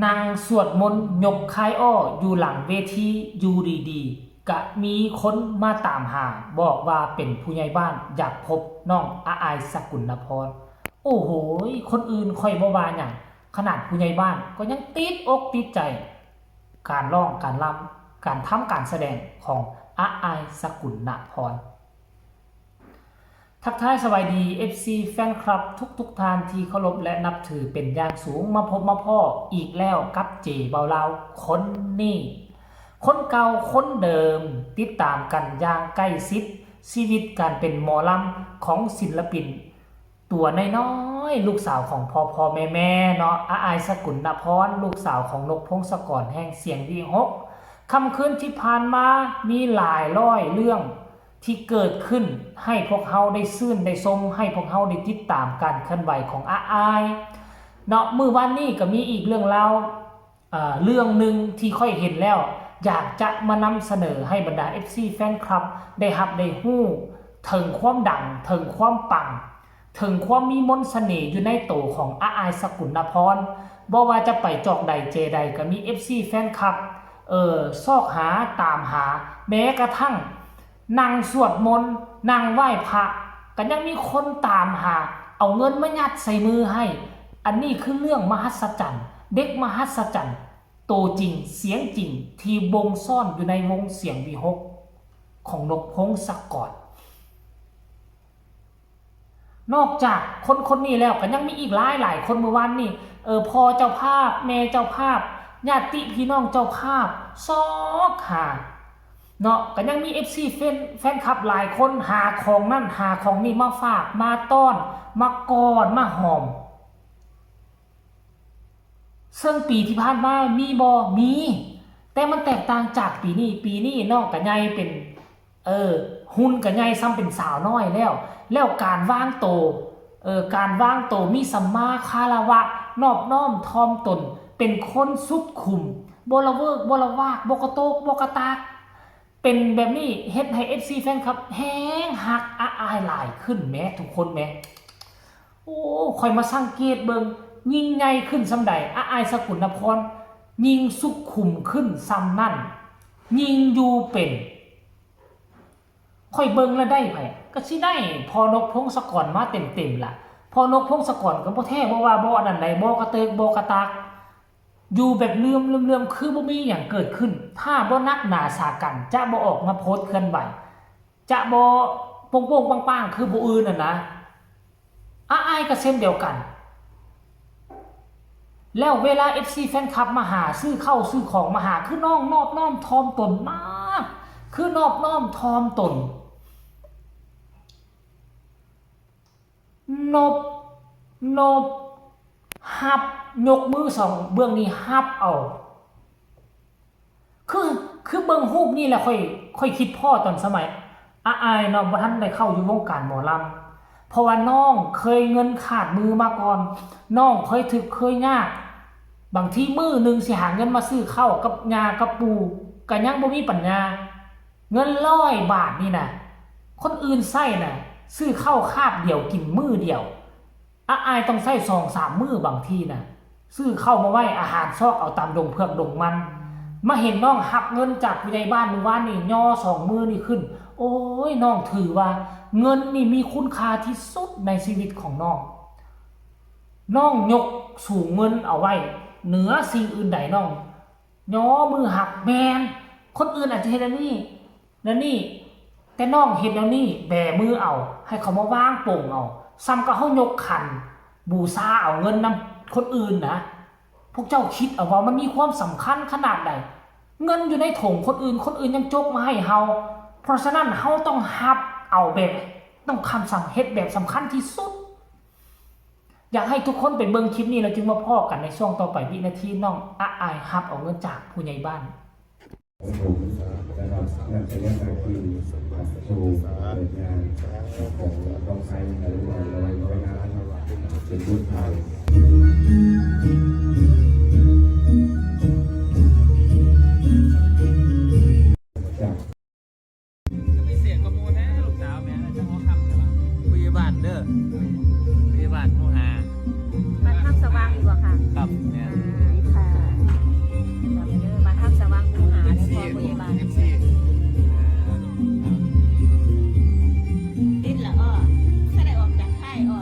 นางสวดมนต์ยกคายอ้ออยู่หลังเวทีอยู่ดีๆก็มีคนมาตามหาบอกว่าเป็นผู้ใหญ่บ้านอยากพบน้องอาอายสกุลพรโอ้โหคนอื่นค่อยบ่ว่าหยังขนาดผู้ใหญ่บ้านก็ยังติดอกติดใจการร้องการรำการทำการแสดงของอาอายสกุลพรทักทายสวัสดี FC แฟนคลับทุกท่านที่เคารพและนับถือเป็นอย่างสูงมาพบมาพ่ออีกแล้วกับเจเบาลาวคนนี้คนเก่าคนเดิมติดตามกันอย่างใกล้ชิดชีวิตการเป็นหมอลำของศิลปินตัวน้อยๆลูกสาวของพ่อแม่เนาะอาอายสกุลพรลูกสาวของนกพงศกรแห่งเสียงวีหกค่ำคืนที่ผ่านมามีหลายร้อยเรื่องที่เกิดขึ้นให้พวกเขาได้ซื่นได้ชมให้พวกเขาได้ติดตามการเคลื่อนไหวของอาอายเนาะมื้อวันนี้ก็มีอีกเรื่องราวเรื่องหนึ่งที่ค่อยเห็นแล้วอยากจะมานำเสนอให้บรรดา FC แฟนคลับได้รับได้ฮู้ถึงความดังถึงความปังถึงความมีมนต์เสน่ห์อยู่ในโตของอาอายสกุลพรบ่ว่าจะไปจอกใดเจใดก็มี FC แฟนคลับซอกหาตามหาแม้กระทั่งนั่งสวดมนต์นั่งไหว้พระก็ยังมีคนตามหาเอาเงินมายัดใส่มือให้อันนี้คือเรื่องมหัศจรรย์เด็กมหัศจรรย์โตจริงเสียงจริงที่บงซ่อนอยู่ในวงเสียงวีหกของนกพงศกรนอกจากคนนี้แล้วก็ยังมีอีกหลายคนเมื่อวานนี่พ่อเจ้าภาพแม่เจ้าภาพญาติพี่น้องเจ้าภาพซอกหาเนาะก็ยังมี FC แฟนคลับหลายคนหาของนั่นหาของนี่มาฝากมาต้อนมากอดมาหอมซึ่งปีที่ผ่านมามีบ่มีแต่มันแตกต่างจากปีนี้น้องก็ใหญ่เป็นหุ่นก็ใหญ่ซ้ำเป็นสาวน้อยแล้วการวางโตการวางโตมีสัมมาคารวะนอบน้อมถ่อมตนเป็นคนสุขุมบ่ละเวิกบ่ละวากบ่กระโตกบ่กระตากเป็นแบบนี้เฮ็ดให้ FC แฟนคลับแฮงฮักอาอายหลายขึ้นแม้ทุกคนแม้โอ้ค่อยมาสังเกตเบิ่งยิ่งใหญ่ขึ้นซำใดอาอายสกุลพรยิ่งสุขุมขึ้นซำนั่นยิ่งอยู่เป็นค่อยเบิ่งแล้วได้ไผก็สิได้พอนกพงศกรมาเต็มล่ะพอนกพงศกรก็บ่แท้บ่ว่าบ่อันนั้นใดบ่กระเติกบ่กระตากอยู่แบบเลื่อมคือบ่มีหยังเกิดขึ้นถ้าบ่นักหนาสากันจะบ่ออกมาโพสต์เคลื่อนไหวจะบ่โป่งๆปังๆคือผู้อื่นน่ะนะอาอายก็เช่นเดียวกันแล้วเวลา FC แฟนคลับมาหาซื้อข้าวซื้อของมาหาคือน้องนอบน้อมถ่อมตนมากคือนอบน้อมถ่อมตนนบฮับยกมือสองเบื้องนี้ฮับเอาคือเบื้องรูปนี่แหละค่อยคิดพ่อตอนสมัยอาอายเนาะบ่ทันได้เข้าอยู่วงการหมอลำเพราะว่าน้องเคยเงินขาดมือมาก่อนน้องเคยถึกเคยยากบางทีมื้อนึงสิหาเงินมาซื้อข้าวกับยากับปูก็ยังบ่มีปัญญาเงิน100 บาทนี่น่ะคนอื่นใช้น่ะซื้อข้าวคาบเดียวกินมื้อเดียวอาอายต้องใช้ 2-3 มื้อบางทีน่ะซื้อข้าวมาไว้อาหารซอกเอาตามดงเผือกดงมันมาเห็นน้องหักเงินจากผู้ใหญ่บ้านเมื่อวานนี่ย่อ2 มื้อนี่ขึ้นโอ้ยน้องถือว่าเงินนี่มีคุณค่าที่สุดในชีวิตของน้องยกสูงเงินเอาไว้เหนือสิ่งอื่นใดน้องย่อมือหักแมนคนอื่นอาจจะเห็นแล้วนี่แต่น้องเห็นแล้วนี่แบมือเอาให้เขามาวางโป่งเอาซ้ำก็เขายกขันบูชาเอาเงินนำคนอื่นนะพวกเจ้าคิดเอาว่ามันมีความสำคัญขนาดใดเงินอยู่ในถุงคนอื่นยังจกมาให้เฮาเพราะฉะนั้นเฮาต้องฮับเอาแบบต้องคำสั่งเฮ็ดแบบสำคัญที่สุดอยากให้ทุกคนไปเบิ่งคลิปนี้แล้วจึงมาพอกันในช่วงต่อไปวินาทีน้องอาอายฮับเอาเงินจากผู้ใหญ่บ้านผมนะครับนั่นเป็นเรื่องการที่โชว์เปิดงานของต้องใช้ในร้อยงานเป็นรุ่นไทยมีเสียงกระโมนแน่ลูกสาวแม่จะหัวคำใช่ไหมพยาบาลเด้อพยาบาลผู้หา บ้านทับสว่างอีกว่าค่ะ ครับเนี่ย ค่ะจำเด้อมาทักสว่างคูหาได้พอพยาบาลติดละอ้อถ้าได้ออกจากค่ายอ้อ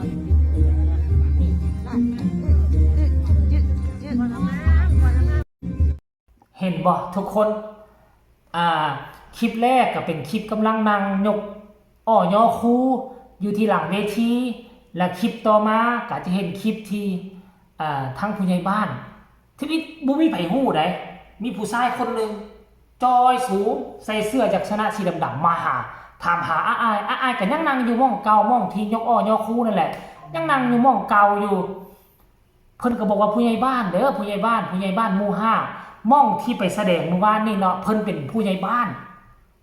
นี่ละยึดวันละวันละ เห็นบ่ทุกคนคลิปแรกก็เป็นคลิปกำลังนั่งยกย่อคูอยู่ที่หลังเวทีและคลิปต่อมาก็จะเห็นคลิปที่ทั้งผู้ใหญ่บ้านที่นี่บ่มีไผฮู้ได้มีผู้ชายคนหนึ่งจอยสูงใส่เสื้อจากชนะสีดำๆมาหาถามหาอายก็ยังนั่งอยู่หม้องเก่าหม้องที่ยกย่อคูนั่นแหละยังนั่งอยู่หม้องเก่าอยู่เพิ่นก็บอกว่าผู้ใหญ่บ้านเด้อผู้ใหญ่บ้านหมู่ห้าม่องที่ไปแสดงเมื่อวานนี่เนาะเพิ่นเป็นผู้ใหญ่บ้าน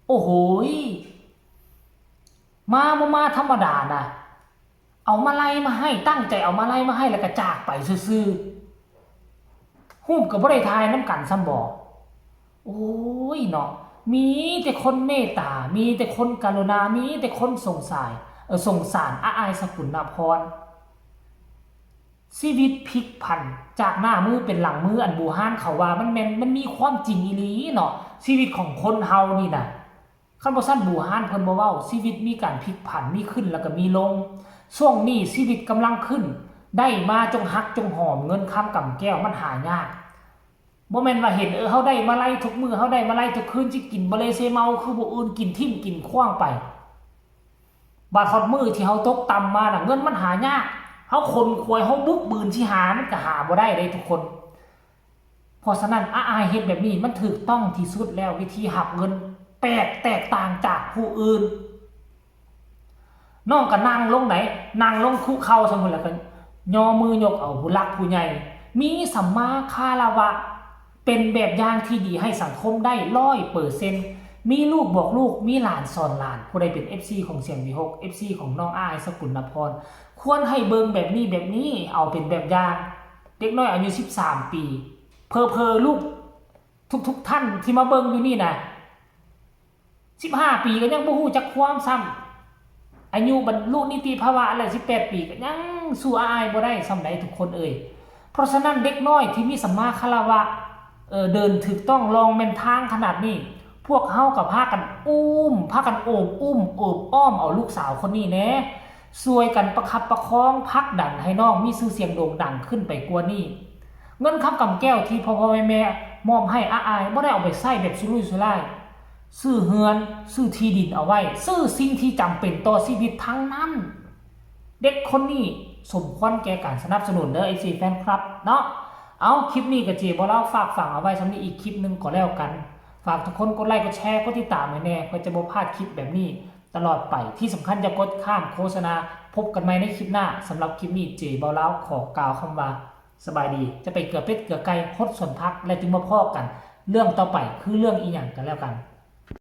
โอ้โหมาธรรมดานะเอามาไล่มาให้ตั้งใจเอามาไล่มาให้แล้วก็จากไปซื่อๆฮู้ก็บ่ได้ทายน้ำกันซ้ำบ่โอ้ยเนาะมีแต่คนเมตตามีแต่คนกรุณามีแต่คนสงสารอายสกุลพรชีวิตพลิกผันจากหน้ามือเป็นหลังมืออันบูฮานเขาว่ามันมีความจริงอีหลีเนาะชีวิตของคนเฮานี่น่ะคันบ่ซั่นบูฮานเพิ่นบ่เว้าชีวิตมีการพลิกผันมีขึ้นแล้วก็มีลงช่วงนี้ชีวิตกำลังขึ้นได้มาจงฮักจงหอมเงินคำกำแก้วมันหายากบ่แม่นว่าเห็นเฮาได้มาไล่ทุกมื้อเฮาได้มาไล่ทุกคืนสิกินบ่เลยเซเมาคือบ่อื่นกินทิ่มกินขว้างไปบาดฮอดมื้อที่เฮาตกต่ำมาน่ะเงินมันหายากเฮาคนควยเฮาบุกบืนที่หามันก็หาบ่ได้เลยทุกคนเพราะฉะนั้นอายเฮ็ดแบบนี้มันถูกต้องที่สุดแล้ววิธีหักเงินแตกต่างจากผู้อื่นน้องก็นั่งลงไหนนั่งลงคุกเข่าซั่นพุ่นแล้วก็ย่อมือยกเอาผู้หลักผู้ใหญ่มีสัมมาคารวะเป็นแบบอย่างที่ดีให้สังคมได้ 100% มีลูกบอกลูกมีหลานสอนหลานผู้ใดเป็น FC ของเสียงวิหก FC ของน้องอายสกุลพรควรให้เบิ่งแบบนี้เอาเป็นแบบอย่างเด็กน้อยอายุ13 ปีเพอลูกทุกท่านที่มาเบิ่งอยู่นี่นะ15 ปีก็ยังบ่ฮู้จักความซ้ำอายุบรรลุนิติภาวะอะไร18 ปีก็ยังสู้อายบ่ได้ซ้ำใดทุกคนเพราะฉะนั้นเด็กน้อยที่มีสัมมาคารวะเดินถูกต้องลองแม่นทางขนาดนี้พวกเฮากับพากันพากันโอบอ้อมเอาลูกสาวคนนี้แน่ช่วยกันประคับประคองพักดันให้น้องมีชื่อเสียงโด่งดังขึ้นไปกว่านี้เงินคำกำแก้วที่พ่อแม่มอบให้อายบ่ได้เอาไปใช้แบบสุรุ่ยสุร่ายซื้อเฮือนซื้อที่ดินเอาไว้ซื้อสิ่งที่จำเป็นต่อชีวิตทั้งนั้นเด็กคนนี้สมควรแก่การสนับสนุนเด้อ FC แฟนคลับเนาะเอาคลิปนี้ก็จีบ่เล่าฝากฝังเอาไว้สำหรับอีกคลิปนึงก็แล้วกันฝากทุกคนกดไลค์กดแชร์กดติดตามไว้แน่เพื่อจะบ่พลาดคลิปแบบนี้ตลอดไปที่สำคัญอย่ากดข้ามโฆษณาพบกันใหม่ในคลิปหน้าสำหรับคลิปนี้เจบ่เล่าขอกล่าวคำว่าสบายดีจะไปเกือเป็ดเกือไก่พดส่วนพักและจึงมาพอกันเรื่องต่อไปคือเรื่องอีหยังกันแล้วกัน